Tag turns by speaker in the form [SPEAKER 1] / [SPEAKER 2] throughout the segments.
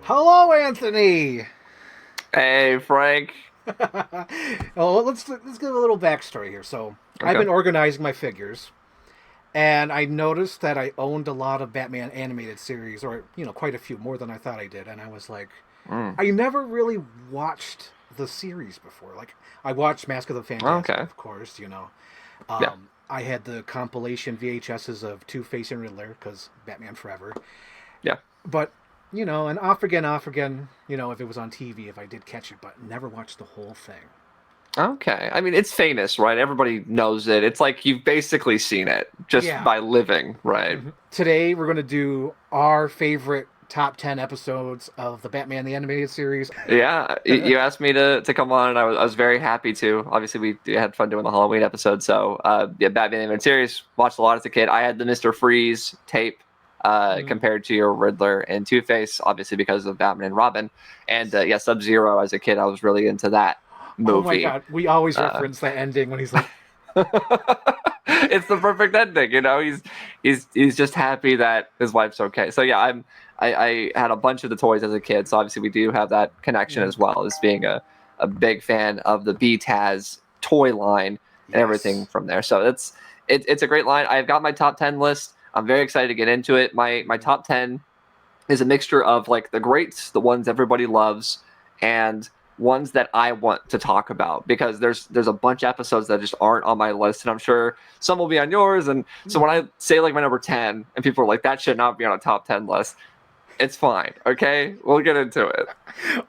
[SPEAKER 1] Hello, Anthony.
[SPEAKER 2] Hey, Frank.
[SPEAKER 1] Oh, let's give a little backstory here. So I've
[SPEAKER 2] Okay.
[SPEAKER 1] been organizing my figures, and I noticed that I owned a lot of Batman animated series, or quite a few, more than I thought I did. And I was like,
[SPEAKER 2] Mm.
[SPEAKER 1] I never really watched the series before. Like I watched Mask of the Phantasm,
[SPEAKER 2] Okay.
[SPEAKER 1] of course.
[SPEAKER 2] Yeah.
[SPEAKER 1] I had the compilation VHSs of Two Face and Riddler because Batman Forever.
[SPEAKER 2] Yeah.
[SPEAKER 1] But and off again, if it was on TV, if I did catch it, but never watched the whole thing.
[SPEAKER 2] Okay. I mean, it's famous, right? Everybody knows it. It's like you've basically seen it just
[SPEAKER 1] Yeah.
[SPEAKER 2] by living, right?
[SPEAKER 1] Today we're gonna do our favorite top 10 episodes of the Batman the Animated Series.
[SPEAKER 2] Yeah. You asked me to come on, and I was very happy to. Obviously, we had fun doing the Halloween episode. So, yeah, Batman animated series, watched a lot as a kid. I had the Mr. Freeze tape compared to your Riddler and Two Face, obviously because of Batman and Robin. And yeah, Sub Zero as a kid, I was really into that
[SPEAKER 1] Oh my
[SPEAKER 2] movie.
[SPEAKER 1] god, we always
[SPEAKER 2] Uh,
[SPEAKER 1] reference that ending when he's like,
[SPEAKER 2] it's the perfect ending, you know. He's just happy that his wife's okay. So yeah, I had a bunch of the toys as a kid, so obviously we do have that connection as well as being a big fan of the BTAS toy line and everything
[SPEAKER 1] yes.
[SPEAKER 2] from there. So it's a great line. I've got my top 10 list. I'm very excited to get into it. My top 10 is a mixture of like the greats, the ones everybody loves, and ones that I want to talk about because there's a bunch of episodes that just aren't on my list, and I'm sure some will be on yours. And so when I say like my number 10, and people are like, that should not be on a top 10 list, it's fine. Okay, we'll get into it.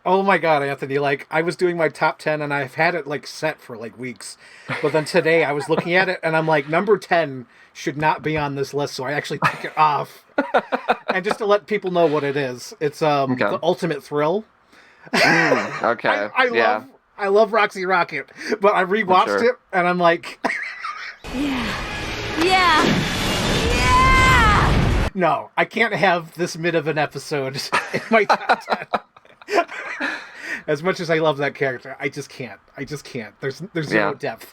[SPEAKER 1] Oh my god, Anthony, like I was doing my top 10 and I've had it like set for like weeks. But then today I was looking at it and I'm like number 10 should not be on this list, so I actually took it off. And just to let people know what it is, it's
[SPEAKER 2] Okay.
[SPEAKER 1] the Ultimate Thrill.
[SPEAKER 2] Okay.
[SPEAKER 1] I
[SPEAKER 2] Yeah,
[SPEAKER 1] love Roxy Rocket, but I
[SPEAKER 2] I'm
[SPEAKER 1] rewatched
[SPEAKER 2] sure.
[SPEAKER 1] it and I'm like,
[SPEAKER 3] Yeah. Yeah. Yeah.
[SPEAKER 1] no, I can't have this mid of an episode in my top 10. As much as I love that character, I just can't. I just can't. There's zero
[SPEAKER 2] Yeah.
[SPEAKER 1] depth.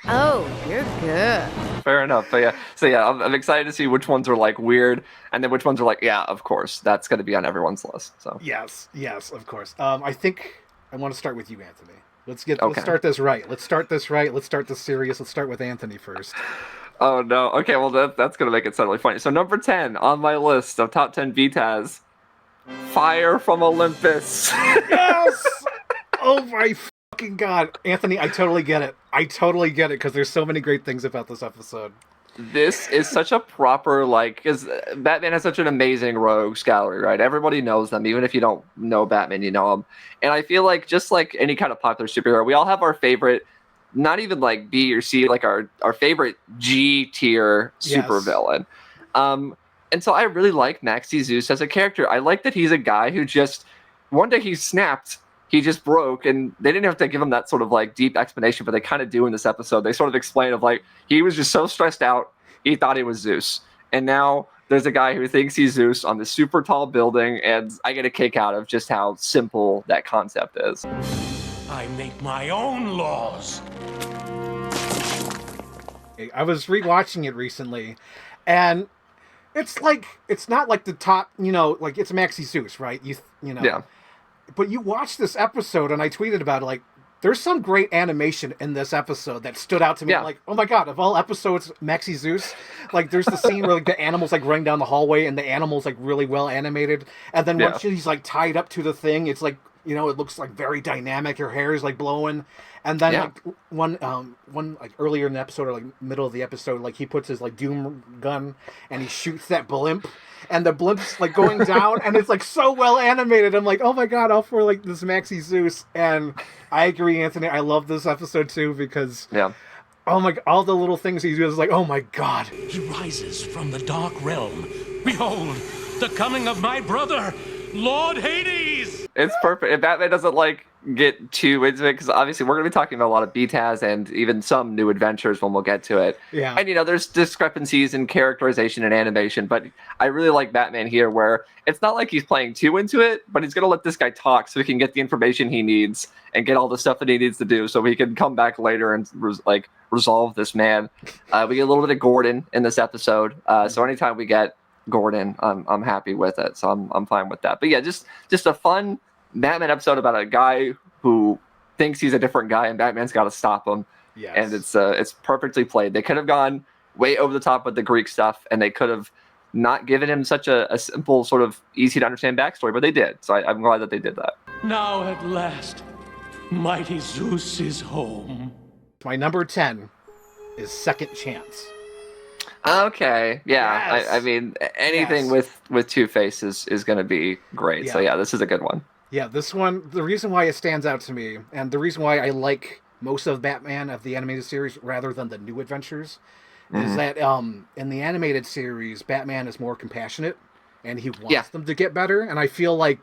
[SPEAKER 3] Oh, you're good.
[SPEAKER 2] Fair enough. But yeah, so yeah, I'm excited to see which ones are like weird, and then which ones are like, yeah, of course, that's going to be on everyone's list. So
[SPEAKER 1] Yes, of course. I think I want to start with you, Anthony. Let's
[SPEAKER 2] okay.
[SPEAKER 1] start this right. Let's start this right. Let's start this serious. Let's start with Anthony first.
[SPEAKER 2] Oh no. Okay, well that's gonna make it sound really funny. So number 10 on my list of top 10 VTAs, Fire from Olympus.
[SPEAKER 1] Yes. Oh my fucking god, Anthony! I totally get it. I totally get it because there's so many great things about this episode.
[SPEAKER 2] This is such a proper like because Batman has such an amazing rogues gallery, right? Everybody knows them, even if you don't know Batman, you know them. And I feel like just like any kind of popular superhero, we all have our favorite, not even like B or C, like our favorite G tier
[SPEAKER 1] Yes.
[SPEAKER 2] supervillain. And so I really like Maxi Zeus as a character. I like that he's a guy who just one day he snapped, he just broke, and they didn't have to give him that sort of like deep explanation, but they kind of do in this episode. They sort of explain of like he was just so stressed out, he thought he was Zeus, and now there's a guy who thinks he's Zeus on this super tall building, and I get a kick out of just how simple that concept is.
[SPEAKER 4] I make my own laws.
[SPEAKER 1] I was rewatching it recently, and it's not like the top, like it's Maxi Zeus, right?
[SPEAKER 2] Yeah,
[SPEAKER 1] But you watch this episode, and I tweeted about it. Like, there's some great animation in this episode that stood out to me.
[SPEAKER 2] yeah,
[SPEAKER 1] Like, oh my god, of all episodes, Maxi Zeus. Like, there's the scene where like the animals like running down the hallway, and the animals like really well animated. And then
[SPEAKER 2] yeah,
[SPEAKER 1] once she's like tied up to the thing, it's like it looks like very dynamic. Her hair is like blowing. And then
[SPEAKER 2] yeah.
[SPEAKER 1] like one like earlier in the episode or like middle of the episode, like he puts his like doom gun and he shoots that blimp, and the blimp's like going down, and it's like so well animated. I'm like, oh my god, all for like this Maxi Zeus. And I agree, Anthony. I love this episode too because
[SPEAKER 2] Yeah.
[SPEAKER 1] oh my, all the little things he does is like, oh my god.
[SPEAKER 4] He rises from the dark realm. Behold, the coming of my brother, Lord Hades!
[SPEAKER 2] It's perfect. If Batman doesn't like get too into it, because obviously we're going to be talking about a lot of BTAS and even some new adventures when we'll get to it.
[SPEAKER 1] Yeah.
[SPEAKER 2] And there's discrepancies in characterization and animation, but I really like Batman here, where it's not like he's playing too into it, but he's going to let this guy talk so he can get the information he needs and get all the stuff that he needs to do, so he can come back later and resolve this man. We get a little bit of Gordon in this episode, so anytime we get Gordon, I'm happy with it. So I'm fine with that. But yeah, just a fun Batman episode about a guy who thinks he's a different guy and Batman's got to stop him.
[SPEAKER 1] Yes.
[SPEAKER 2] And it's perfectly played. They could have gone way over the top with the Greek stuff, and they could have not given him such a simple, sort of easy to understand backstory, but they did. So I'm glad that they did that.
[SPEAKER 4] Now at last, mighty Zeus is home.
[SPEAKER 1] My number 10 is Second Chance.
[SPEAKER 2] Okay, yeah.
[SPEAKER 1] Yes.
[SPEAKER 2] I mean, anything with Two-Face is going to be great.
[SPEAKER 1] Yeah.
[SPEAKER 2] So yeah, this is a good one.
[SPEAKER 1] Yeah, this one, the reason why it stands out to me, and the reason why I like most of Batman of the animated series rather than the New Adventures, is that in the animated series, Batman is more compassionate, and he wants them to get better, and I feel like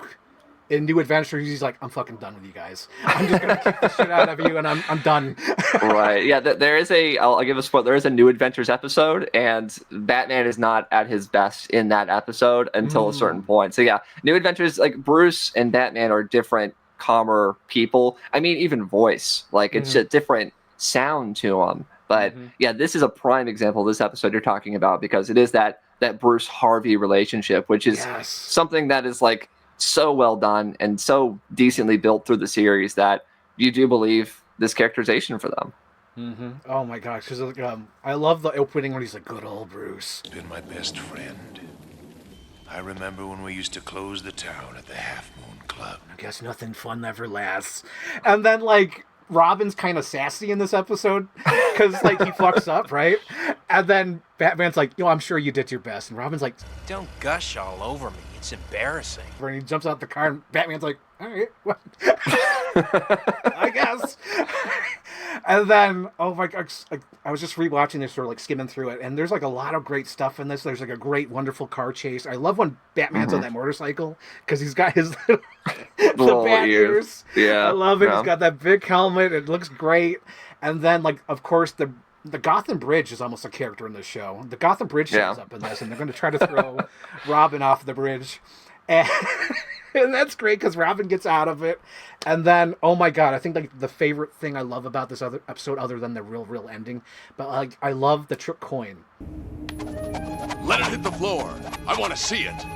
[SPEAKER 1] in New Adventures, he's like, I'm fucking done with you guys. I'm just going to kick the shit out of you, and I'm done.
[SPEAKER 2] Right. Yeah, there is I'll give a spoiler, there is a New Adventures episode, and Batman is not at his best in that episode until a certain point. So yeah, New Adventures, like Bruce and Batman are different, calmer people. I mean, even voice, like it's a different sound to them. But yeah, this is a prime example of this episode you're talking about, because it is that Bruce Harvey relationship, which is something that is like so well done and so decently built through the series that you do believe this characterization for them.
[SPEAKER 1] Oh my gosh, because I love the opening when he's like, good old Bruce.
[SPEAKER 5] Been my best friend. I remember when we used to close the town at the Half Moon Club.
[SPEAKER 1] I guess nothing fun ever lasts. And then like Robin's kind of sassy in this episode because like he fucks up, right? And then Batman's like, yo, I'm sure you did your best. And Robin's like,
[SPEAKER 6] don't gush all over me. It's embarrassing.
[SPEAKER 1] And he jumps out the car and Batman's like, all right, well, I guess. And then, oh my God, I was just rewatching this, sort of like skimming through it, and there's like a lot of great stuff in this. There's like a great, wonderful car chase. I love when Batman's on that motorcycle because he's got his little bat ears.
[SPEAKER 2] Yeah,
[SPEAKER 1] I love it. He's got that big helmet. It looks great. And then, like, of course, the Gotham Bridge is almost a character in this show. The Gotham Bridge shows up in this, and they're going to try to throw Robin off the bridge. And that's great because Robin gets out of it. And then, oh my God, I think like the favorite thing I love about this other episode, other than the real ending, but like I love the trick coin.
[SPEAKER 5] Let it hit the floor. I want to see it.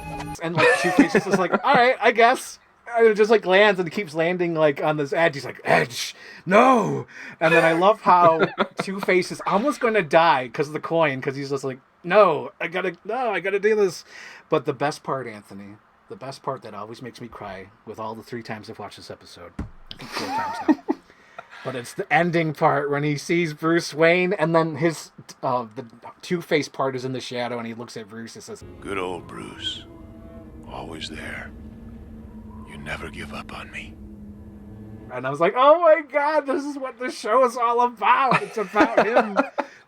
[SPEAKER 1] And like Two-Face is just like, all right, I guess. And it just like lands and it keeps landing like on this edge. He's like, edge, no. And then I love how Two-Face is almost going to die because of the coin, because he's just like, no, I gotta do this. But the best part, Anthony, the best part that always makes me cry with all the 3 times I've watched this episode, I think 4 times now. But it's the ending part when he sees Bruce Wayne, and then his the Two-Face part is in the shadow, and he looks at Bruce and says,
[SPEAKER 5] good old Bruce. Always there. You never give up on me.
[SPEAKER 1] and I was like, oh my God, this is what the show is all about. It's about him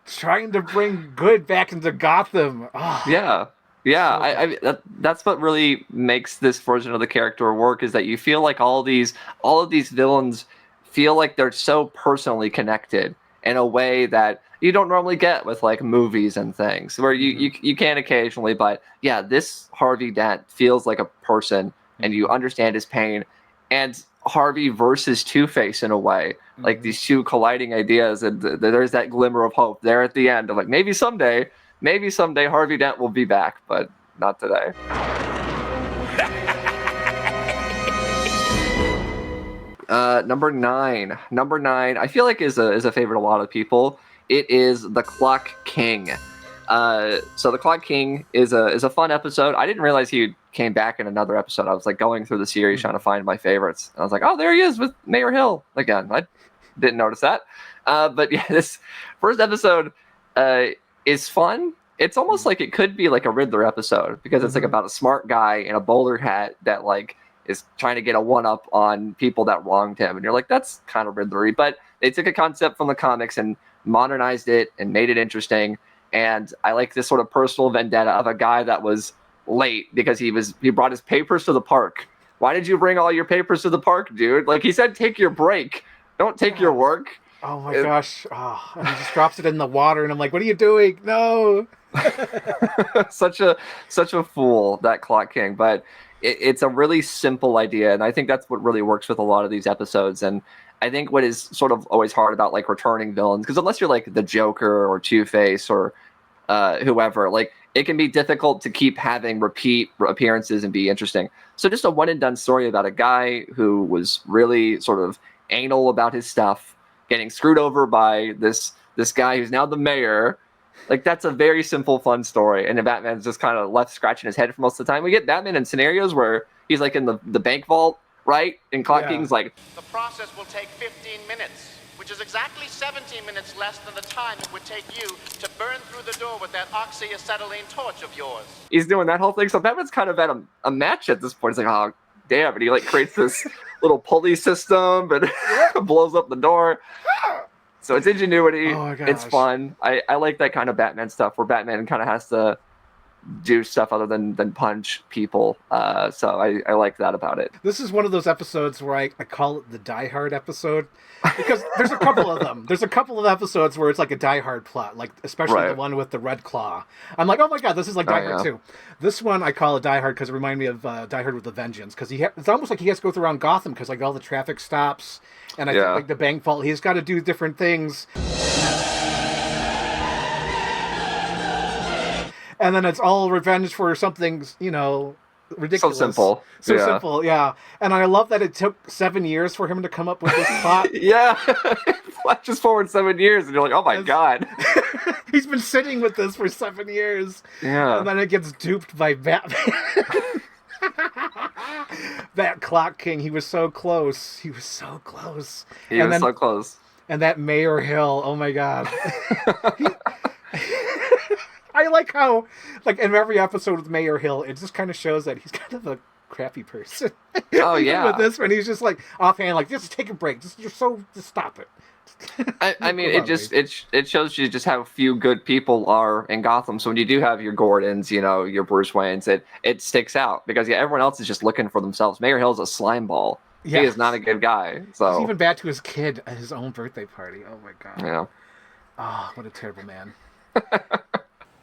[SPEAKER 1] trying to bring good back into Gotham. Oh.
[SPEAKER 2] Yeah. I that's what really makes this version of the character work, is that you feel like all of these villains feel like they're so personally connected in a way that you don't normally get with like movies and things, where you can occasionally, but yeah, this Harvey Dent feels like a person, and you understand his pain. And Harvey versus Two-Face in a way, like these two colliding ideas, and there's that glimmer of hope there at the end of like, maybe someday Harvey Dent will be back, but not today. Number nine, I feel like is a favorite of a lot of people. It is The Clock King. So The Clock King is a fun episode. I didn't realize he came back in another episode. I was like going through the series trying to find my favorites. And I was like, oh, there he is with Mayor Hill again. I didn't notice that. But yeah, this first episode is fun. It's almost like it could be like a Riddler episode, because it's like about a smart guy in a bowler hat that like is trying to get a one-up on people that wronged him. And you're like, that's kind of Riddlery. But they took a concept from the comics and modernized it and made it interesting. And I like this sort of personal vendetta of a guy that was late because he brought his papers to the park. Why did you bring all your papers to the park, dude? Like, he said, take your break. Don't take your work.
[SPEAKER 1] Oh my gosh. Oh, and he just drops it in the water, and I'm like, what are you doing? No.
[SPEAKER 2] Such a fool, that Clock King. But it's a really simple idea, and I think that's what really works with a lot of these episodes. And I think what is sort of always hard about like returning villains, because unless you're like the Joker or Two-Face or whoever, like it can be difficult to keep having repeat appearances and be interesting. So just a one and done story about a guy who was really sort of anal about his stuff, getting screwed over by this guy who's now the mayor. Like, that's a very simple, fun story. And then Batman's just kind of left scratching his head for most of the time. We get Batman in scenarios where he's like in the bank vault, right? And Clock King's like,
[SPEAKER 7] the process will take 15 minutes, which is exactly 17 minutes less than the time it would take you to burn through the door with that oxyacetylene torch of yours.
[SPEAKER 2] he's doing that whole thing. So Batman's kind of at a match at this point. He's like, oh, damn. And he like creates this little pulley system and blows up the door. So it's ingenuity.
[SPEAKER 1] Oh,
[SPEAKER 2] it's fun. I like that kind of Batman stuff where Batman kind of has to do stuff other than punch people. So I like that about it.
[SPEAKER 1] This is one of those episodes where I call it the Die Hard episode, because there's a couple of them. There's a couple of episodes where it's like a Die Hard plot, like especially the one with the Red Claw. I'm like, oh my god, this is like Die Hard 2. This one I call it Die Hard because it reminded me of Die Hard with a Vengeance, because it's almost like he has to go through around Gotham because like all the traffic stops, and I think like the bank vault, he's got to do different things. And then it's all revenge for something, ridiculous.
[SPEAKER 2] So simple.
[SPEAKER 1] Simple, yeah. And I love that it took 7 years for him to come up with this plot.
[SPEAKER 2] Yeah. Flashes forward 7 years, and you're like, oh my god.
[SPEAKER 1] He's been sitting with this for 7 years.
[SPEAKER 2] Yeah.
[SPEAKER 1] And then it gets duped by Batman. That Clock King, he was so close. He was so close.
[SPEAKER 2] So close.
[SPEAKER 1] And that Mayor Hill, oh my god. I like how, like, in every episode with Mayor Hill, it just kind of shows that he's kind of a crappy person.
[SPEAKER 2] Oh, yeah.
[SPEAKER 1] With this one, he's just, like, offhand, like, just take a break. Just stop it.
[SPEAKER 2] I mean, it shows you just how few good people are in Gotham. So when you do have your Gordons, your Bruce Waynes, it sticks out. Because, everyone else is just looking for themselves. Mayor Hill's a slime ball. Yeah. He is not a good guy. So
[SPEAKER 1] he's even bad to his kid at his own birthday party. Oh, my God.
[SPEAKER 2] Yeah.
[SPEAKER 1] Oh, what a terrible man.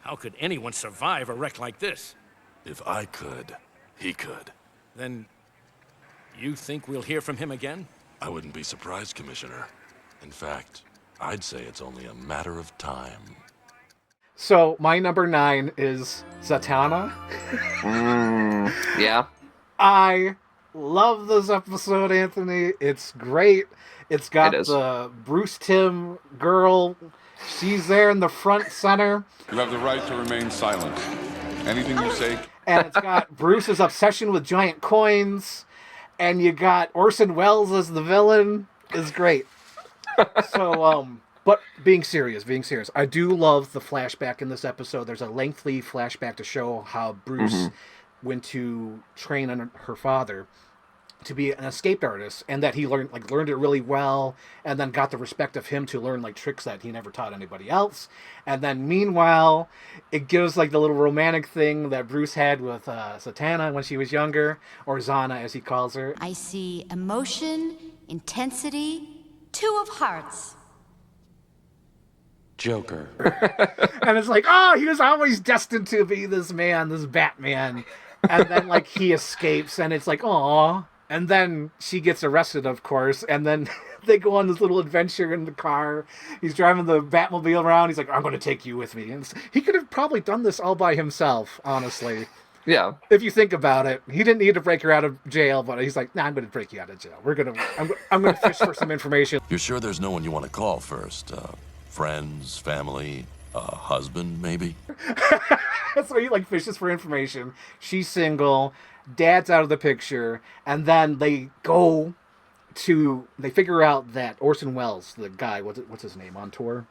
[SPEAKER 4] How could anyone survive a wreck like this?
[SPEAKER 8] If I could, he could.
[SPEAKER 4] Then you think we'll hear from him again?
[SPEAKER 8] I wouldn't be surprised, Commissioner. In fact, I'd say it's only a matter of time.
[SPEAKER 1] So, my number 9 is Zatanna.
[SPEAKER 2] Yeah.
[SPEAKER 1] I love this episode, Anthony. It's great. It's got the Bruce Timm girl. She's there in the front center.
[SPEAKER 9] You have the right to remain silent. Anything you say.
[SPEAKER 1] And it's got Bruce's obsession with giant coins. And you got Orson Welles as the villain. Is great. So, but being serious, I do love the flashback in this episode. There's a lengthy flashback to show how Bruce went to train under her father to be an escaped artist, and that he learned it really well, and then got the respect of him to learn tricks that he never taught anybody else. And then meanwhile, it gives the little romantic thing that Bruce had with Zatanna when she was younger, or Zana as he calls her.
[SPEAKER 3] I see emotion, intensity, 2 of hearts.
[SPEAKER 8] Joker.
[SPEAKER 1] And it's he was always destined to be this man, this Batman. And then he escapes, and it's aw. And then she gets arrested, of course, and then they go on this little adventure in the car. He's driving the Batmobile around. He's like, I'm going to take you with me. And he could have probably done this all by himself, honestly.
[SPEAKER 2] Yeah.
[SPEAKER 1] If you think about it. He didn't need to break her out of jail, but he's like, nah, I'm going to break you out of jail. I'm going to fish for some information.
[SPEAKER 8] You're sure there's no one you want to call first? Friends, family, husband, maybe?
[SPEAKER 1] So he fishes for information. She's single. Dad's out of the picture, and then they figure out that Orson Welles, the guy, what's his name on tour?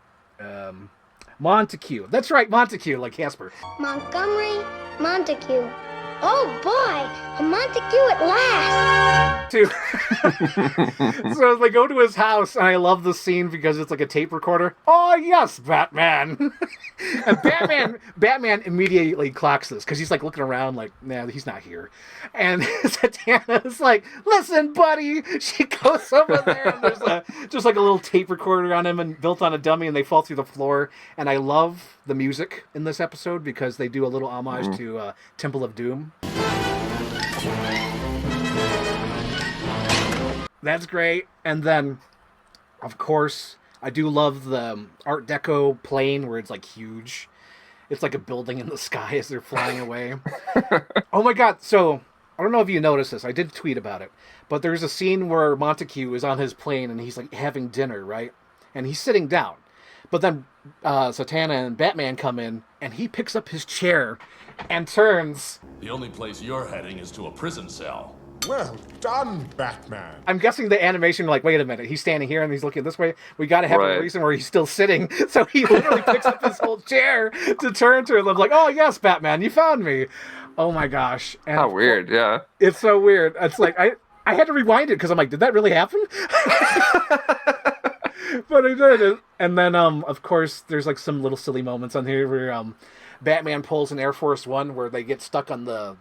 [SPEAKER 1] Montague. That's right, Montague, like Casper.
[SPEAKER 10] Montgomery Montague. Oh boy, a Montague at last.
[SPEAKER 1] So they go to his house, and I love the scene because it's like a tape recorder. Oh yes, Batman. And Batman immediately clocks this because he's looking around nah, he's not here. And Zatanna's like, listen, buddy. She goes over there, and there's just a little tape recorder on him and built on a dummy, and they fall through the floor. And I love the music in this episode because they do a little homage to Temple of Doom. That's great. And then, of course, I do love the Art Deco plane where it's huge. It's like a building in the sky as they're flying away. Oh my god, so I don't know if you noticed this. I did tweet about it. But there's a scene where Montague is on his plane and he's like having dinner, right? And he's sitting down. But then Zatanna and Batman come in and he picks up his chair and turns.
[SPEAKER 8] The only place you're heading is to a prison cell.
[SPEAKER 11] Well done, Batman.
[SPEAKER 1] I'm guessing the animation, like, wait a minute, he's standing here and he's looking this way. We got to have a reason where he's still sitting. So he literally picks up his whole chair to turn to him. I'm like, oh, yes, Batman, you found me. Oh, my gosh. And
[SPEAKER 2] how weird, yeah.
[SPEAKER 1] It's so weird. It's like, I had to rewind it because I'm like, did that really happen? But I did. And then, of course, there's like some little silly moments on here where Batman pulls an Air Force One where they get stuck on the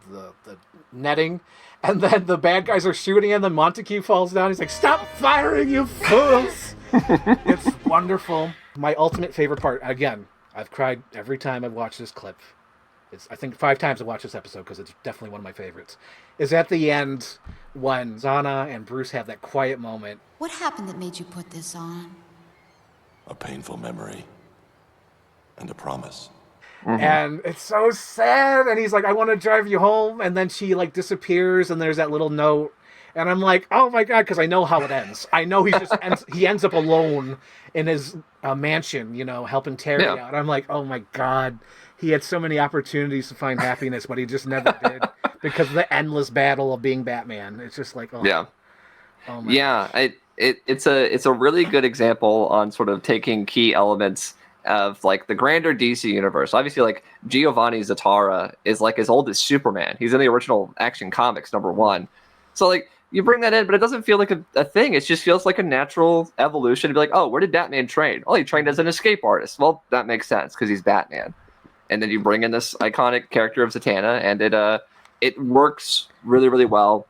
[SPEAKER 1] netting. And then the bad guys are shooting and then Montague falls down. He's like, stop firing, you fools! It's wonderful. My ultimate favorite part, again, I've cried every time I've watched this clip. I think 5 times I've watched this episode because it's definitely one of my favorites. Is at the end when Zana and Bruce have that quiet moment.
[SPEAKER 3] What happened that made you put this on?
[SPEAKER 8] A painful memory. And a promise.
[SPEAKER 1] Mm-hmm. And it's so sad. And he's like, I want to drive you home. And then she like disappears and there's that little note. And I'm like, oh my God, because I know how it ends. I know he ends up alone in his mansion, you know, helping Terry out. I'm like, oh my God. He had so many opportunities to find happiness, but he just never did because of the endless battle of being Batman. It's just like, oh.
[SPEAKER 2] Yeah.
[SPEAKER 1] Oh my gosh.
[SPEAKER 2] It's a really good example on sort of taking key elements of like the grander DC universe. Obviously, like Giovanni Zatara is like as old as Superman. He's in the original Action Comics #1. So like you bring that in, but it doesn't feel like a thing. It just feels like a natural evolution to be like, oh, where did Batman train? Oh, he trained as an escape artist. Well, that makes sense because he's Batman. And then you bring in this iconic character of Zatanna, and it works really, really well.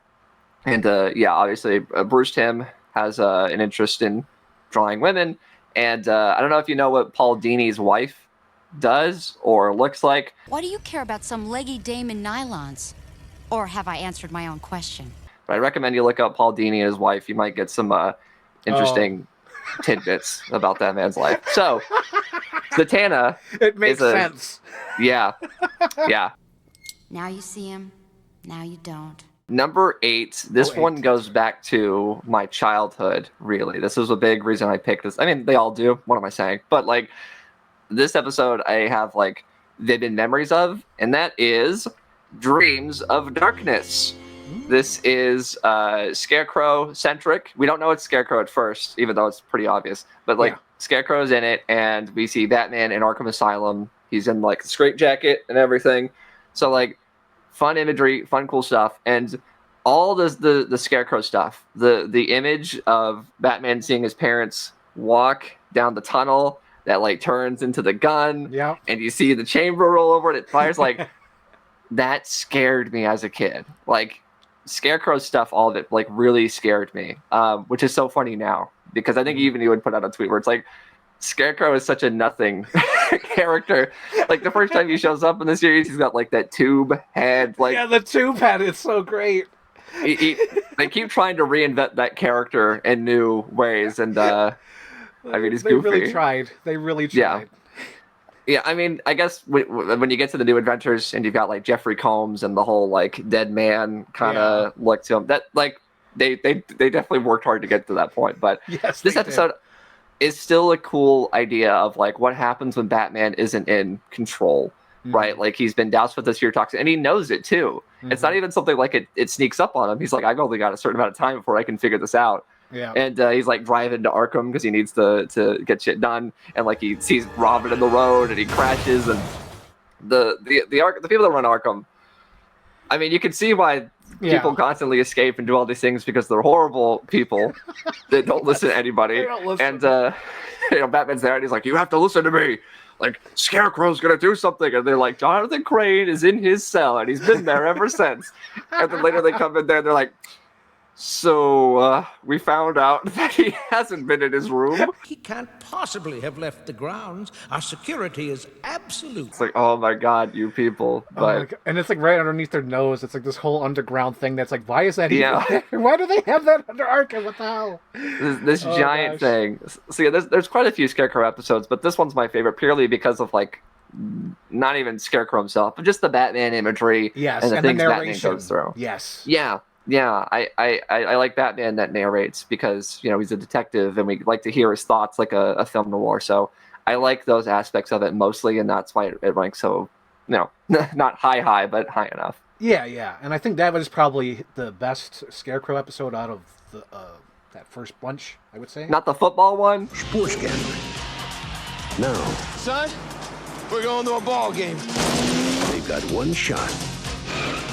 [SPEAKER 2] And obviously Bruce Timm has an interest in drawing women. And I don't know if you know what Paul Dini's wife does or looks like.
[SPEAKER 3] Why do you care about some leggy dame in nylons? Or have I answered my own question?
[SPEAKER 2] But I recommend you look up Paul Dini and his wife. You might get some interesting tidbits about that man's life. So, Zatanna.
[SPEAKER 1] It makes sense.
[SPEAKER 2] Yeah. Yeah.
[SPEAKER 3] Now you see him. Now you don't.
[SPEAKER 2] Number 8. This one goes back to my childhood, really. This was a big reason I picked this. I mean, they all do. What am I saying? But, like, this episode I have, like, vivid memories of, and that is Dreams of Darkness. This is Scarecrow-centric. We don't know it's Scarecrow at first, even though it's pretty obvious. But, like, Scarecrow's in it, and we see Batman in Arkham Asylum. He's in, like, the straitjacket and everything. So, like, fun imagery, fun, cool stuff, and all the Scarecrow stuff. The image of Batman seeing his parents walk down the tunnel that like turns into the gun, and you see the chamber roll over and it fires. Like that scared me as a kid. Like Scarecrow stuff, all of it, like really scared me. Which is so funny now because I think even you would put out a tweet where it's like, Scarecrow is such a nothing character. Like the first time he shows up in the series, he's got like that tube head. Like
[SPEAKER 1] the tube head is so great.
[SPEAKER 2] They keep trying to reinvent that character in new ways, and I mean, he's goofy.
[SPEAKER 1] They really tried.
[SPEAKER 2] Yeah. I mean, I guess when you get to the New Adventures, and you've got like Jeffrey Combs and the whole like dead man kind of look to him, that like they definitely worked hard to get to that point. But this episode is still a cool idea of like what happens when Batman isn't in control, right? Like he's been doused with this fear toxin and he knows it too. It's not even something like it sneaks up on him. He's like, I've only got a certain amount of time before I can figure this out. Yeah. And he's like driving to Arkham because he needs to get shit done. And like he sees Robin in the road and he crashes. And the people that run Arkham, I mean, you can see why people constantly escape and do all these things because they're horrible people that don't listen to anybody. And Batman's there and he's like, you have to listen to me. Like, Scarecrow's gonna do something. And they're like, Jonathan Crane is in his cell and he's been there ever since. And then later they come in there and they're like, so we found out that he hasn't been in his room.
[SPEAKER 12] He can't possibly have left the grounds. Our security is absolute.
[SPEAKER 2] It's like, oh my God, you people. But
[SPEAKER 1] and it's like right underneath their nose. It's like this whole underground thing that's like, why is that even there? Why do they have that under Arkham? What the hell?
[SPEAKER 2] This giant thing. So yeah, there's quite a few Scarecrow episodes, but this one's my favorite purely because of like not even Scarecrow himself, but just the Batman imagery
[SPEAKER 1] Yes,
[SPEAKER 2] and the
[SPEAKER 1] and
[SPEAKER 2] things
[SPEAKER 1] the
[SPEAKER 2] Batman
[SPEAKER 1] narration.
[SPEAKER 2] goes through.
[SPEAKER 1] Yes.
[SPEAKER 2] Yeah. I like Batman that narrates because, you know, he's a detective and we like to hear his thoughts like a film noir. So I like those aspects of it mostly, and that's why it ranks so, you know, not high, but high enough.
[SPEAKER 1] Yeah. And I think that was probably the best Scarecrow episode out of the that first bunch, I would say.
[SPEAKER 2] Not the football one?
[SPEAKER 12] Sports gambling. No.
[SPEAKER 6] Son, we're going to a ball game.
[SPEAKER 12] They've got one shot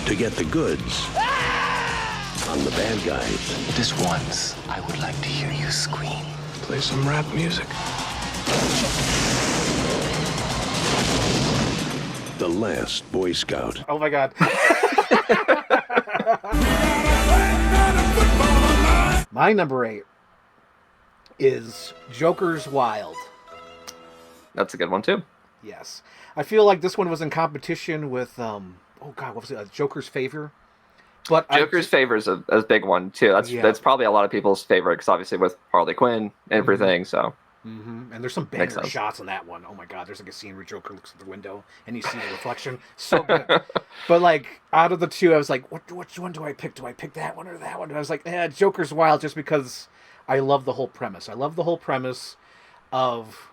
[SPEAKER 12] to get the goods on the bad guys.
[SPEAKER 6] Just once, I would like to hear you scream. Play some rap music.
[SPEAKER 12] The Last Boy Scout.
[SPEAKER 1] Oh my God. My number 8 is Joker's Wild.
[SPEAKER 2] That's a good one too.
[SPEAKER 1] Yes. I feel like this one was in competition with, what was it? Joker's Favor. But
[SPEAKER 2] Joker's Favor is a big one too. That's probably a lot of people's favorite, because obviously with Harley Quinn and everything, so.
[SPEAKER 1] Mm-hmm. And there's some banger shots in that one. Oh my God, there's like a scene where Joker looks at the window and you see the reflection. So good. But like, out of the two, I was like, which one do I pick? Do I pick that one or that one? And I was like, Joker's Wild, just because I love the whole premise. I love the whole premise of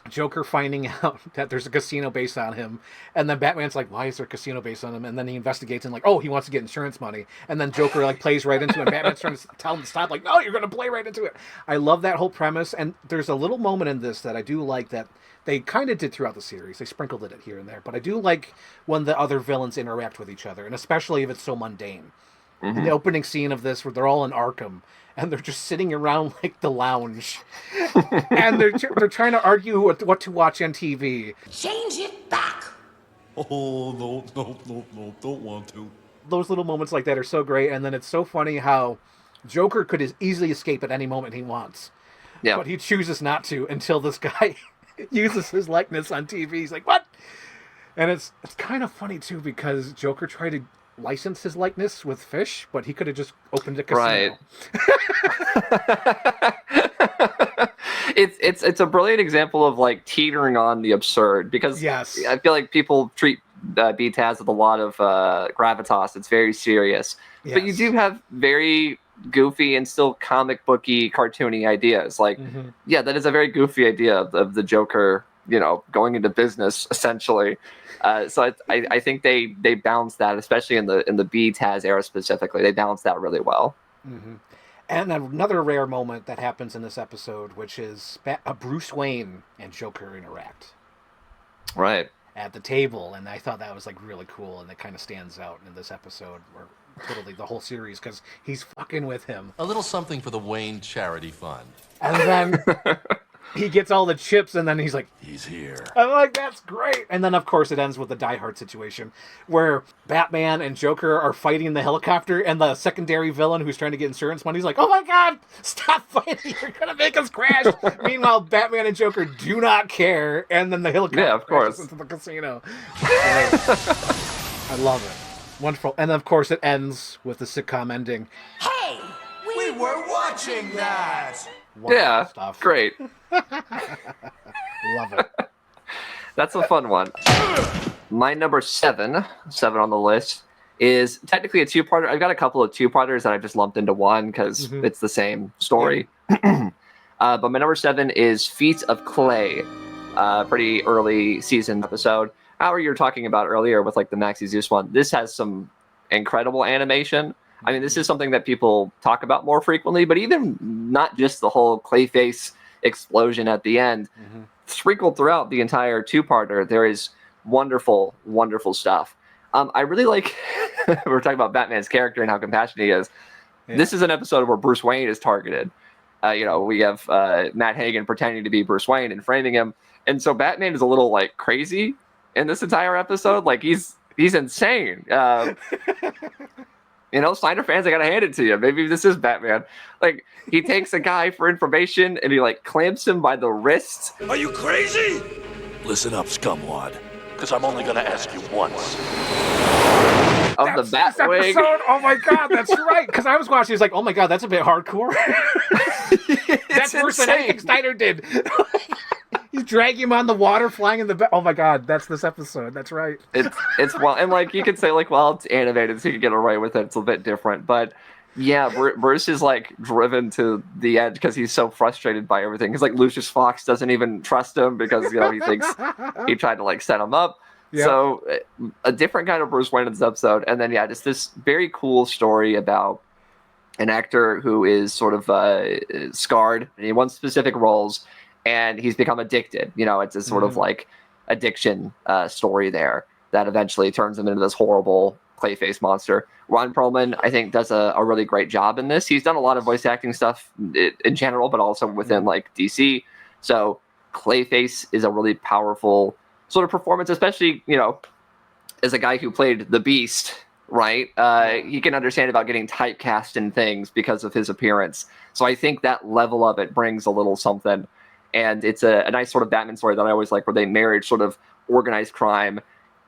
[SPEAKER 1] Joker finding out that there's a casino based on him, and then Batman's like, why is there a casino based on him? And then he investigates and like, oh, he wants to get insurance money. And then Joker like plays right into it, and Batman's trying to tell him to stop, like, no, you're going to play right into it. I love that whole premise, and there's a little moment in this that I do like that they kind of did throughout the series. They sprinkled it here and there, but I do like when the other villains interact with each other, and especially if it's so mundane. Mm-hmm. The opening scene of this, where they're all in Arkham, and they're just sitting around like the lounge, and they're trying to argue what to watch on TV.
[SPEAKER 13] Change it back.
[SPEAKER 9] Oh, no, don't want to.
[SPEAKER 1] Those little moments like that are so great, and then it's so funny how Joker could easily escape at any moment he wants. Yeah. But he chooses not to until this guy uses his likeness on TV. He's like, what? And it's kind of funny, too, because Joker tried to license his likeness with Fish, but he could have just opened a casino.
[SPEAKER 2] Right. It's a brilliant example of like teetering on the absurd, because
[SPEAKER 1] yes.
[SPEAKER 2] I feel like people treat BTAS with a lot of gravitas. It's very serious, but you do have very goofy and still comic booky, cartoony ideas. Like, yeah, that is a very goofy idea of the Joker, you know, going into business essentially. So I think they balanced that, especially in the BTAS era specifically. They balanced that really well.
[SPEAKER 1] Mm-hmm. And another rare moment that happens in this episode, which is Bruce Wayne and Joker interact.
[SPEAKER 2] Right.
[SPEAKER 1] At the table, and I thought that was like really cool, and it kind of stands out in this episode, or totally the whole series, because he's fucking with him.
[SPEAKER 14] A little something for the Wayne Charity Fund.
[SPEAKER 1] And then he gets all the chips, and then he's like,
[SPEAKER 8] he's here.
[SPEAKER 1] I'm like, that's great. And then, of course, it ends with the Die Hard situation, where Batman and Joker are fighting the helicopter, and the secondary villain who's trying to get insurance money is like, oh my God, stop fighting, you're going to make us crash. Meanwhile, Batman and Joker do not care, and then the helicopter crashes into the casino. I love it. Wonderful. And, of course, it ends with the sitcom ending.
[SPEAKER 13] Hey, we were watching that.
[SPEAKER 2] Yeah,
[SPEAKER 1] stuff.
[SPEAKER 2] Great.
[SPEAKER 1] Love it.
[SPEAKER 2] That's a fun one. My number seven on the list, is technically a two-parter. I've got a couple of two-parters that I just lumped into one because it's the same story. But my number 7 is Feet of Clay, pretty early season episode. However, you were talking about earlier with like the Maxi Zeus one, this has some incredible animation. I mean, this is something that people talk about more frequently, but even not just the whole Clayface explosion at the end, sprinkled throughout the entire two-parter, there is wonderful, wonderful stuff. I really like, we're talking about Batman's character and how compassionate he is. Yeah. This is an episode where Bruce Wayne is targeted. We have Matt Hagen pretending to be Bruce Wayne and framing him. And so Batman is a little like crazy in this entire episode. Like he's insane. Snyder fans, I gotta hand it to you. Maybe this is Batman. Like, he takes a guy for information and he like clamps him by the wrist.
[SPEAKER 8] Are you crazy? Listen up, scumwad, because I'm only gonna ask you once.
[SPEAKER 2] Of the Batwing.
[SPEAKER 1] Oh my God, that's right. Because I was watching, he's like, oh my God, that's a bit hardcore. That's worse than anything Snyder did. He's dragging him on the water, flying in the back. Oh my god, that's this episode. That's right.
[SPEAKER 2] It's well, and like you could say like, well, it's animated, so you can get away with it. It's a bit different, but yeah, Bruce is like driven to the edge because he's so frustrated by everything. Because like Lucius Fox doesn't even trust him because he thinks he tried to like set him up. Yep. So a different kind of Bruce Wayne in this episode, and then just this very cool story about an actor who is sort of scarred and he wants specific roles, and he's become addicted. It's a sort of like addiction story there that eventually turns him into this horrible Clayface monster. Ron Perlman, I think, does a really great job in this. He's done a lot of voice acting stuff in general, but also within like DC. So Clayface is a really powerful sort of performance, especially, as a guy who played the Beast, right? He can understand about getting typecast in things because of his appearance. So I think that level of it brings a little something. And it's a nice sort of Batman story that I always like, where they married sort of organized crime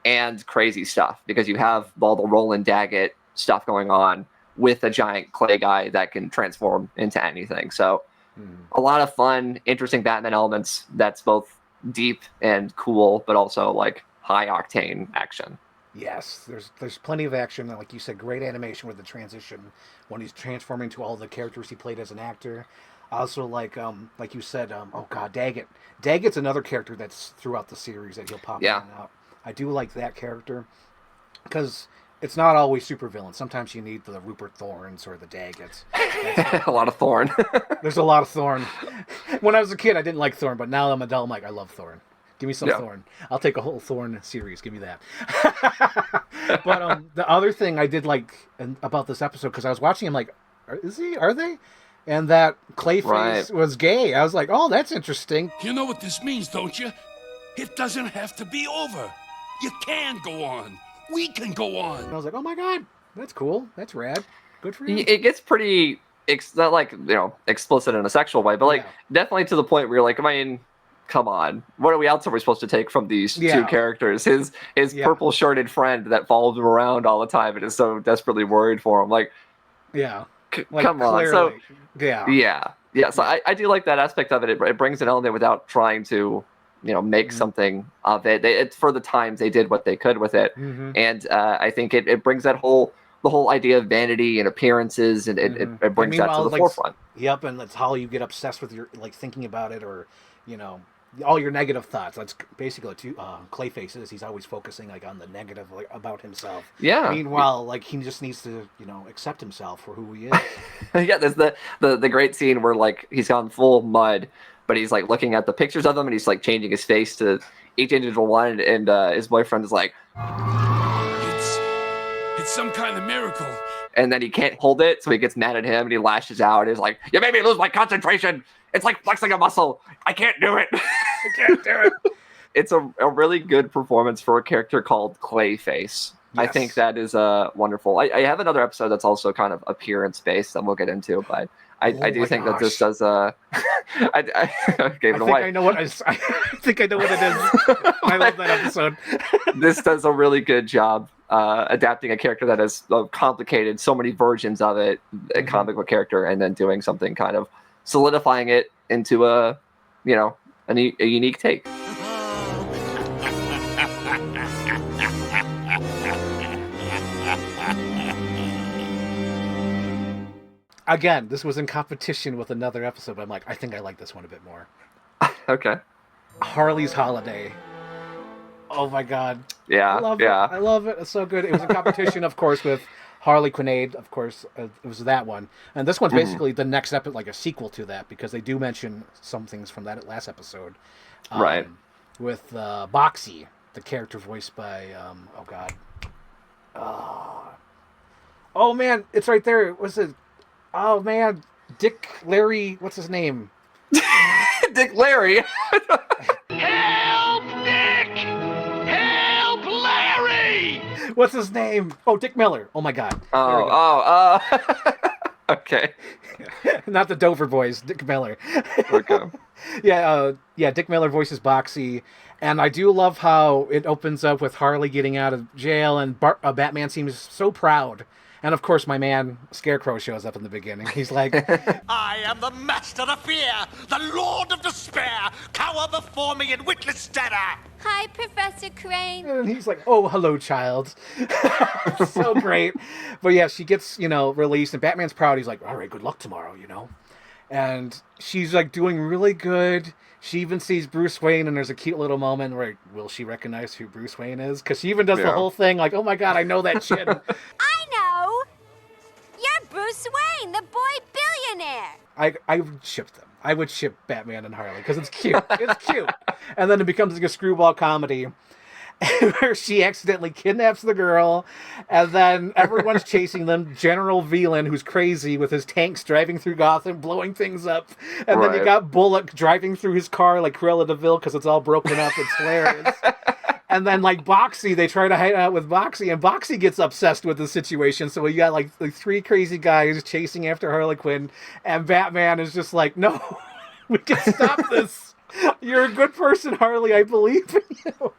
[SPEAKER 2] and crazy stuff, because you have all the Roland Daggett stuff going on with a giant clay guy that can transform into anything. So a lot of fun, interesting Batman elements that's both deep and cool, but also like high octane action.
[SPEAKER 1] Yes, there's plenty of action. Like you said, great animation with the transition when he's transforming to all the characters he played as an actor. Also, like you said, Daggett. Daggett's another character that's throughout the series that he'll pop in and out. I do like that character because it's not always super villain. Sometimes you need the Rupert Thornes or the Daggets.
[SPEAKER 2] A lot of Thorn.
[SPEAKER 1] There's a lot of Thorn. When I was a kid, I didn't like Thorn, but now I'm adult. I'm like, I love Thorn. Give me some Thorn. I'll take a whole Thorn series. Give me that. But the other thing I did like about this episode, because I was watching him like, are they? And that Clayface was gay. I was like, oh, that's interesting.
[SPEAKER 4] You know what this means, don't you? It doesn't have to be over. You can go on. We can go on.
[SPEAKER 1] And I was like, oh my god, that's cool. That's rad. Good for you.
[SPEAKER 2] It gets pretty, not like, explicit in a sexual way, but like definitely to the point where you're like, I mean, come on. What else are we supposed to take from these two characters? His purple shirted friend that follows him around all the time and is so desperately worried for him. Like, come on. So, So I do like that aspect of it. It brings an element without trying to, make something of it. For the times, they did what they could with it. And I think it brings the whole idea of vanity and appearances, and it brings that to the forefront.
[SPEAKER 1] Yep, and that's how you get obsessed with your, like, thinking about it, or, all your negative thoughts. That's basically Clayface is. He's always focusing like on the negative, like, about himself.
[SPEAKER 2] Yeah.
[SPEAKER 1] Meanwhile, like, he just needs to, accept himself for who he is.
[SPEAKER 2] There's the great scene where like he's gone full mud, but he's like looking at the pictures of them and he's like changing his face to each individual one, and his boyfriend is like,
[SPEAKER 4] it's some kind of miracle.
[SPEAKER 2] And then he can't hold it, so he gets mad at him and he lashes out and he's like, you made me lose my concentration. It's like flexing a muscle. I can't do it. I can't do it. It's a really good performance for a character called Clayface. Yes. I think that is wonderful. I have another episode that's also kind of appearance-based that we'll get into, but I do think that this does... I gave it away.
[SPEAKER 1] I think I know what it is. I love that episode.
[SPEAKER 2] This does a really good job adapting a character that is complicated, so many versions of it, a comic book character, and then doing something kind of solidifying it into a unique take.
[SPEAKER 1] Again, this was in competition with another episode, but I'm like, I think I like this one a bit more.
[SPEAKER 2] Okay.
[SPEAKER 1] Harley's Holiday. Oh my god.
[SPEAKER 2] Yeah.
[SPEAKER 1] I love it. It's so good. It was a competition, of course, with Harley Quinn, of course. It was that one. And this one's basically the next episode, like a sequel to that, because they do mention some things from that last episode.
[SPEAKER 2] Right.
[SPEAKER 1] With Boxy, the character voiced by, oh man, it's right there. Was it? Oh man, Dick Larry. What's his name?
[SPEAKER 2] Dick Larry.
[SPEAKER 4] Help, Dick! Help, Larry!
[SPEAKER 1] What's his name? Oh, Dick Miller. Oh my god.
[SPEAKER 2] Okay.
[SPEAKER 1] Not the Dover Boys, Dick Miller.
[SPEAKER 2] Okay.
[SPEAKER 1] Dick Miller voices Boxy, and I do love how it opens up with Harley getting out of jail, and Batman seems so proud. And of course, my man Scarecrow shows up in the beginning. He's like,
[SPEAKER 13] I am the master of fear, the lord of despair, cower before me and witness data!
[SPEAKER 3] Hi, Professor Crane.
[SPEAKER 1] And he's like, oh, hello, child. So great. But yeah, she gets, released, and Batman's proud. He's like, all right, good luck tomorrow, And she's like doing really good. She even sees Bruce Wayne, and there's a cute little moment where, will she recognize who Bruce Wayne is? Because she even does the whole thing like, oh my God, I know that shit.
[SPEAKER 3] I know. You're Bruce Wayne, the boy billionaire.
[SPEAKER 1] I would ship them. I would ship Batman and Harley because it's cute. It's cute. And then it becomes like a screwball comedy where she accidentally kidnaps the girl, and then everyone's chasing them. General Velan, who's crazy with his tanks driving through Gotham, blowing things up. And then you got Bullock driving through his car like Cruella de Vil because it's all broken up. It's hilarious. And then, like, Boxy, they try to hide out with Boxy, and Boxy gets obsessed with the situation. So we got, like three crazy guys chasing after Harley Quinn, and Batman is just like, no, we can stop this. You're a good person, Harley. I believe in you.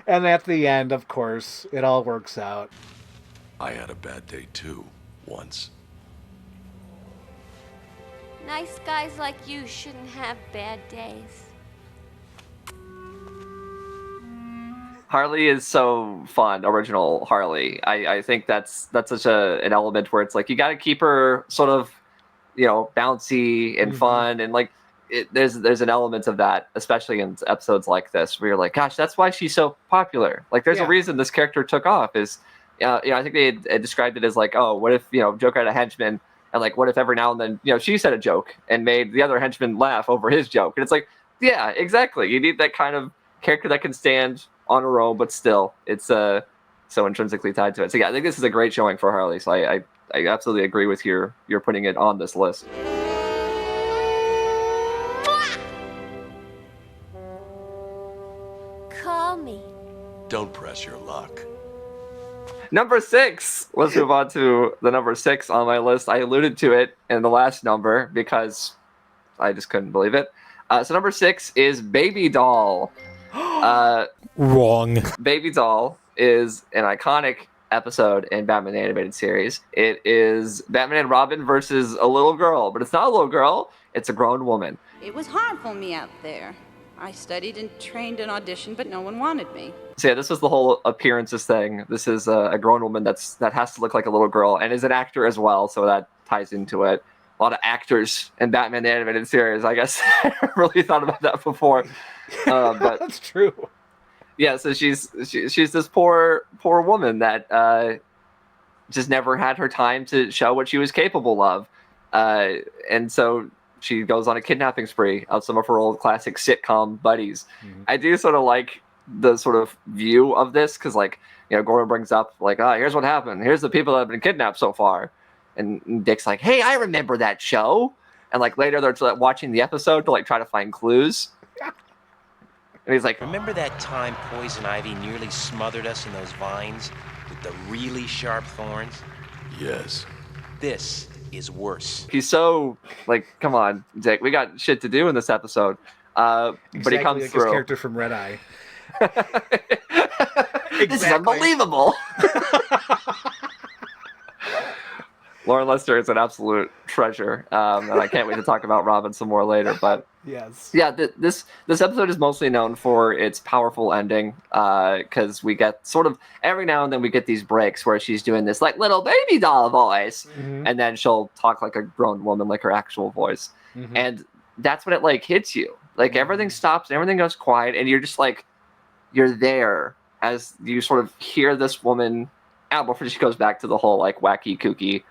[SPEAKER 1] And at the end, of course, it all works out.
[SPEAKER 8] I had a bad day, too, once.
[SPEAKER 3] Nice guys like you shouldn't have bad days.
[SPEAKER 2] Harley is so fun, original Harley. I think that's such an element where it's like you got to keep her sort of, bouncy and fun, and like there's an element of that, especially in episodes like this, where you're like, gosh, that's why she's so popular. Like, there's a reason this character took off. I think they had described it as like, oh, what if Joker had a henchman, and like, what if every now and then she said a joke and made the other henchman laugh over his joke, and it's like, yeah, exactly. You need that kind of character that can stand on her own, but still, it's so intrinsically tied to it. So yeah, I think this is a great showing for Harley. So I absolutely agree with you're putting it on this list.
[SPEAKER 3] Call me.
[SPEAKER 8] Don't press your luck.
[SPEAKER 2] Number 6. Let's move on to the number 6 on my list. I alluded to it in the last number because I just couldn't believe it. So number 6 is Baby Doll.
[SPEAKER 15] Wrong.
[SPEAKER 2] Baby Doll is an iconic episode in Batman the Animated Series. It is Batman and Robin versus a little girl, but it's not a little girl, it's a grown woman.
[SPEAKER 16] It was hard for me out there. I studied and trained and auditioned, but no one wanted me.
[SPEAKER 2] So yeah, this was the whole appearances thing. This is a grown woman that has to look like a little girl and is an actor as well, so that ties into it. A lot of actors in Batman the Animated Series, I guess. I never really thought about that before. But
[SPEAKER 1] that's true.
[SPEAKER 2] Yeah, so she's this poor woman that just never had her time to show what she was capable of, and so she goes on a kidnapping spree of some of her old classic sitcom buddies. Mm-hmm. I do sort of like the sort of view of this because, like, Gordon brings up like, here's what happened. Here's the people that have been kidnapped so far, and Dick's like, hey, I remember that show, and like later they're watching the episode to like try to find clues. And he's like,
[SPEAKER 17] remember that time Poison Ivy nearly smothered us in those vines with the really sharp thorns?
[SPEAKER 8] Yes.
[SPEAKER 17] This is worse.
[SPEAKER 2] He's so like, come on, Dick, we got shit to do in this episode. But he comes
[SPEAKER 1] like
[SPEAKER 2] through.
[SPEAKER 1] His character from Red Eye.
[SPEAKER 2] This is unbelievable. Lauren Lester is an absolute treasure, and I can't wait to talk about Robin some more later. But
[SPEAKER 1] yes,
[SPEAKER 2] yeah, this episode is mostly known for its powerful ending, because we get sort of every now and then we get these breaks where she's doing this like little baby doll voice, and then she'll talk like a grown woman, like her actual voice, and that's when it like hits you, like everything stops, everything goes quiet, and you're just like, you're there as you sort of hear this woman out before she goes back to the whole like wacky kooky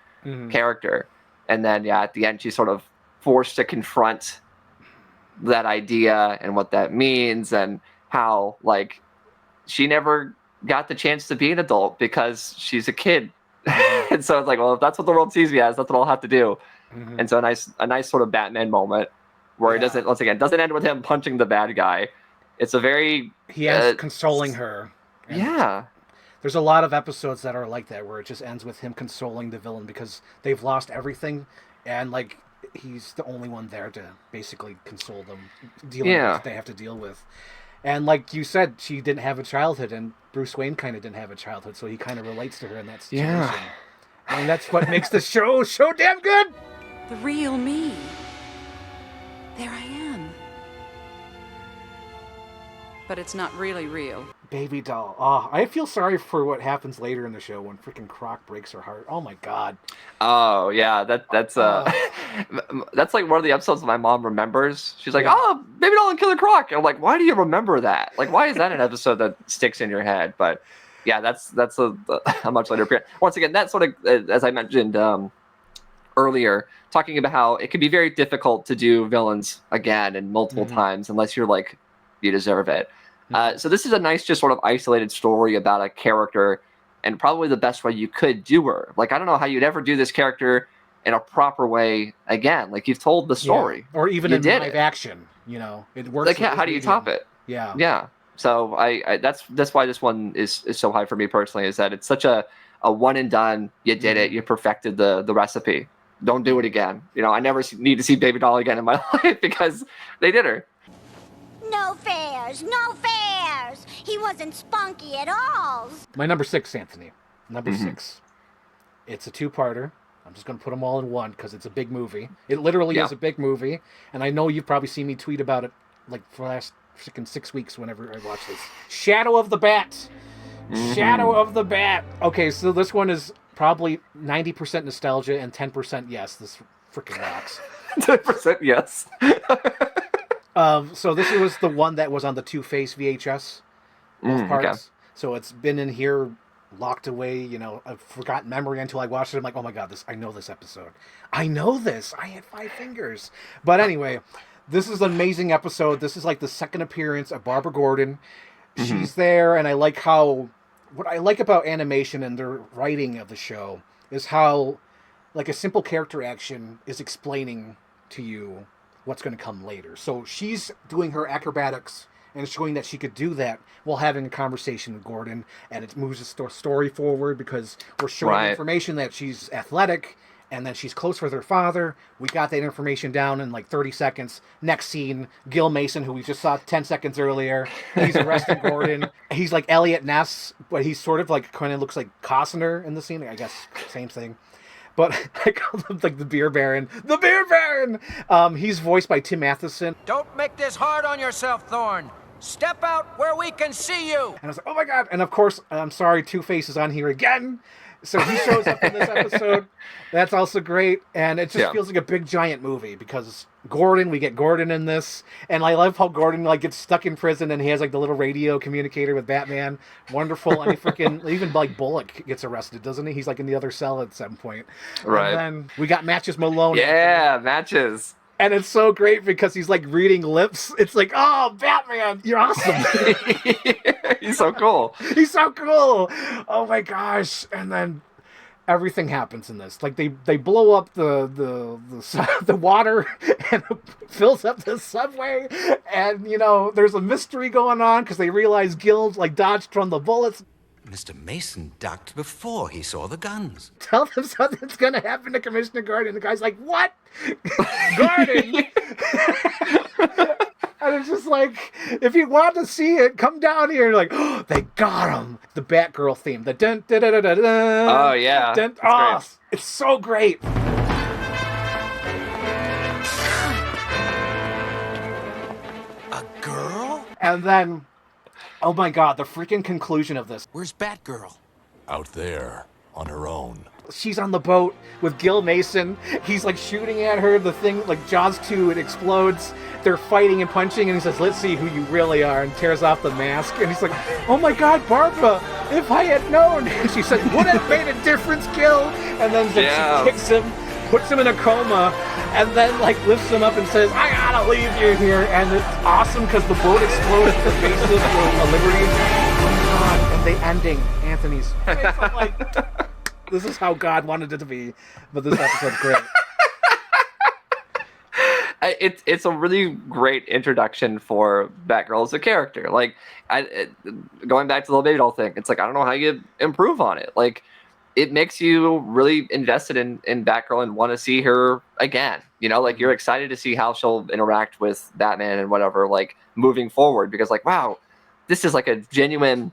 [SPEAKER 2] character, and then at the end she's sort of forced to confront that idea and what that means, and how like she never got the chance to be an adult because she's a kid. And so it's like, well, if that's what the world sees me as, that's what I'll have to do. And so a nice sort of Batman moment where it doesn't end with him punching the bad guy. It's a very
[SPEAKER 1] he ends consoling her.
[SPEAKER 2] Yeah.
[SPEAKER 1] There's a lot of episodes that are like that, where it just ends with him consoling the villain because they've lost everything, and like he's the only one there to basically console them, dealing with what they have to deal with. And like you said, she didn't have a childhood, and Bruce Wayne kind of didn't have a childhood, so he kind of relates to her in that situation.
[SPEAKER 2] Yeah.
[SPEAKER 1] And that's what makes the show so damn good.
[SPEAKER 16] The real me. There I am. but it's not really real.
[SPEAKER 1] Baby doll. Oh, I feel sorry for what happens later in the show when freaking Croc breaks her heart. Oh my god.
[SPEAKER 2] Oh yeah, that's that's like one of the episodes my mom remembers. She's like, "Oh, Baby Doll and Killer Croc." I'm like, "Why do you remember that? Like, why is that an episode that sticks in your head?" But yeah, that's a much later period. Once again, that sort of, as I mentioned earlier, talking about how it can be very difficult to do villains again and multiple times unless you're like, you deserve it. So this is a nice, just sort of isolated story about a character, and probably the best way you could do her. Like, I don't know how you'd ever do this character in a proper way again. Like, you've told the story,
[SPEAKER 1] or even in live action. You know, it works.
[SPEAKER 2] Like, how do you top it? Yeah. So I that's why this one is so high for me personally. Is that it's such a one and done. You did it. You perfected the recipe. Don't do it again. You know, I never need to see Baby Doll again in my life because they did her.
[SPEAKER 3] No fairs, no fairs. He wasn't spunky at all.
[SPEAKER 1] My number 6, Anthony. Number 6. It's a two-parter. I'm just going to put them all in one because it's a big movie. It literally is a big movie. And I know you've probably seen me tweet about it like for the last freaking 6 weeks whenever I watch this. Shadow of the Bat. Shadow of the Bat. Okay, so this one is probably 90% nostalgia and 10% yes. This freaking rocks.
[SPEAKER 2] 10% yes.
[SPEAKER 1] So this was the one that was on the Two-Face VHS, both parts. Okay. So it's been in here, locked away. You know, I've forgotten memory until I watched it. I'm like, oh my god, I know this episode. I know this. I had 5 fingers. But anyway, this is an amazing episode. This is like the second appearance of Barbara Gordon. She's there, and I like how, what I like about animation and the writing of the show is how, like, a simple character action is explaining to you what's going to come later. So she's doing her acrobatics and showing that she could do that while having a conversation with Gordon, and it moves the story forward because we're showing information that she's athletic and that she's close with her father. We got that information down in like 30 seconds. Next scene, Gil Mason, who we just saw 10 seconds earlier, he's arresting Gordon. He's like Elliot Ness, but he's sort of like, kind of looks like Costner in the scene. I guess same thing. But I call him like the Beer Baron. The Beer Baron! He's voiced by Tim Matheson.
[SPEAKER 13] Don't make this hard on yourself, Thorn. Step out where we can see you.
[SPEAKER 1] And I was like, oh my god. And of course, I'm sorry, Two-Face is on here again. So he shows up in this episode. That's also great. And it just feels like a big giant movie because we get Gordon in this. And I love how Gordon like gets stuck in prison and he has like the little radio communicator with Batman. Wonderful. And he freaking, even like Bullock gets arrested, doesn't he? He's like in the other cell at some point.
[SPEAKER 2] Right.
[SPEAKER 1] And then we got Matches Malone.
[SPEAKER 2] Yeah, Matches.
[SPEAKER 1] And it's so great because he's like reading lips. It's like, oh, Batman, you're awesome.
[SPEAKER 2] He's so cool.
[SPEAKER 1] He's so cool. Oh my gosh. And then everything happens in this. Like they blow up the water and it fills up the subway. And, you know, there's a mystery going on because they realize Gil like dodged from the bullets.
[SPEAKER 18] Mr. Mason ducked before he saw the guns.
[SPEAKER 1] Tell them something's going to happen to Commissioner Gordon. The guy's like, what? Gordon? And it's just like, if you want to see it, come down here. And like, oh, they got him. The Batgirl theme. The dun da da da da da.
[SPEAKER 2] Oh, yeah.
[SPEAKER 1] Dun, oh, it's so great.
[SPEAKER 18] A girl?
[SPEAKER 1] And then, oh my god, the freaking conclusion of this.
[SPEAKER 18] Where's Batgirl?
[SPEAKER 8] Out there, on her own.
[SPEAKER 1] She's on the boat with Gil Mason. He's like shooting at her. The thing, like Jaws 2, it explodes. They're fighting and punching, and he says, let's see who you really are, and tears off the mask. And he's like, oh my god, Barbara, if I had known. And she said, would it have made a difference, Gil? And then she kicks him, puts him in a coma, and then like lifts him up and says, I gotta leave you here. And it's awesome because the boat explodes at the base of Liberty. Oh my god. And the ending, Anthony's face. I'm like, this is how God wanted it to be, but this episode's great.
[SPEAKER 2] It's a really great introduction for Batgirl as a character. Like, going back to the little baby doll thing, it's like, I don't know how you improve on it. Like, it makes you really invested in Batgirl and want to see her again. You know, like, you're excited to see how she'll interact with Batman and whatever, like, moving forward. Because, like, wow, this is like a genuine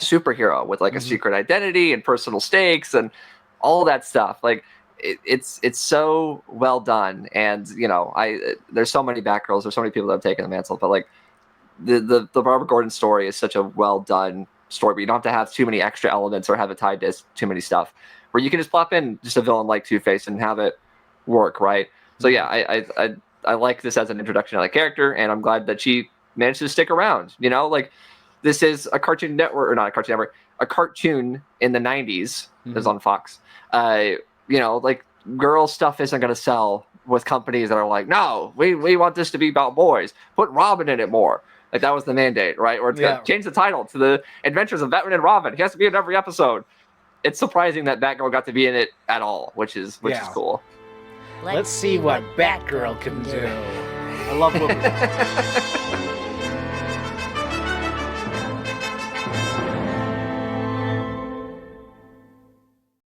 [SPEAKER 2] superhero with like a secret identity and personal stakes and all that stuff. Like it's so well done. And you know, there's so many Batgirls, there's so many people that have taken the mantle, but like the Barbara Gordon story is such a well done story, but you don't have to have too many extra elements or have it tied to too many stuff. Where you can just plop in just a villain like Two-Face and have it work, right? So yeah, I like this as an introduction to that character, and I'm glad that she managed to stick around. You know, like this is a Cartoon Network, or not a Cartoon Network, a cartoon in the 90s. It was on Fox. You know, like girl stuff isn't going to sell with companies that are like, no, we want this to be about boys. Put Robin in it more. Like that was the mandate, right? Or it's gonna change the title to The Adventures of Batman and Robin. He has to be in every episode. It's surprising that Batgirl got to be in it at all, which is cool.
[SPEAKER 1] Let's see what Batgirl can do. I love movies.